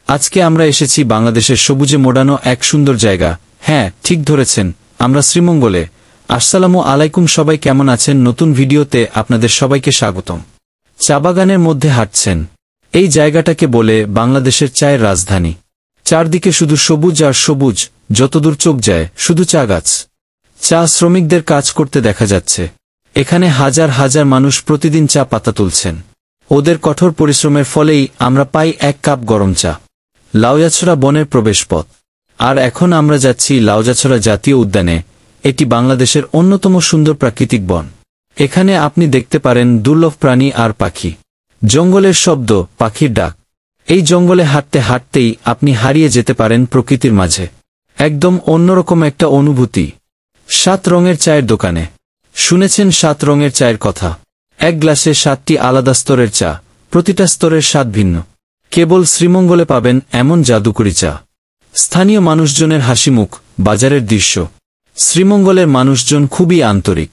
আজকে আমরা এসেছি বাংলাদেশের সবুজে মোড়ানো এক সুন্দর জায়গা। হ্যাঁ, ঠিক ধরেছেন, আমরা শ্রীমঙ্গলে। আসসালামু আলাইকুম, সবাই কেমন আছেন? নতুন ভিডিওতে আপনাদের সবাইকে স্বাগতম। চা বাগানের মধ্যে হাঁটছেন। এই জায়গাটাকে বলে বাংলাদেশের চায়ের রাজধানী। চারদিকে শুধু সবুজ আর সবুজ, যতদূর চোখ যায় শুধু চা গাছ। চা শ্রমিকদের কাজ করতে দেখা যাচ্ছে। এখানে হাজার হাজার মানুষ প্রতিদিন চা পাতা তুলছেন। ওদের কঠোর পরিশ্রমের ফলেই আমরা পাই এক কাপ গরম চা। লাউয়াছড়া বনের প্রবেশপথ। আর এখন আমরা যাচ্ছি লাউয়াছড়া জাতীয় উদ্যানে। এটি বাংলাদেশের অন্যতম সুন্দর প্রাকৃতিক বন। এখানে আপনি দেখতে পারেন দুর্লভ প্রাণী আর পাখি। জঙ্গলের শব্দ, পাখির ডাক। এই জঙ্গলে হাঁটতে হাঁটতেই আপনি হারিয়ে যেতে পারেন প্রকৃতির মাঝে। একদম অন্যরকম একটা অনুভূতি। 7 রঙের চায়ের দোকানে। শুনেছেন 7 রঙের চায়ের কথা? এক গ্লাসে 7টি আলাদা স্তরের চা, প্রতিটা স্তরের স্বাদ ভিন্ন। কেবল শ্রীমঙ্গলে পাবেন এমন জাদুকরি চা। স্থানীয় মানুষজনের হাসিমুখ, বাজারের দৃশ্য। শ্রীমঙ্গলের মানুষজন খুবই আন্তরিক।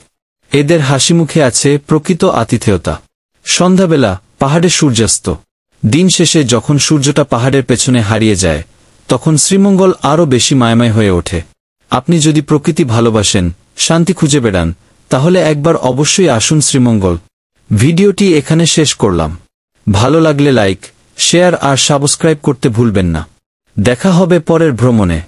এদের হাসিমুখে আছে প্রকৃত আতিথেয়তা। সন্ধ্যাবেলা পাহাড়ে সূর্যাস্ত। দিন শেষে যখন সূর্যটা পাহাড়ের পেছনে হারিয়ে যায়, তখন শ্রীমঙ্গল আরও বেশি মায়াময় হয়ে ওঠে। আপনি যদি প্রকৃতি ভালোবাসেন, শান্তি খুঁজে বেড়ান, তাহলে একবার অবশ্যই আসুন শ্রীমঙ্গল। ভিডিওটি এখানে শেষ করলাম। ভালো লাগলে লাইক, শেয়ার আর সাবস্ক্রাইব করতে ভুলবেন না। দেখা হবে পরের ভ্রমণে।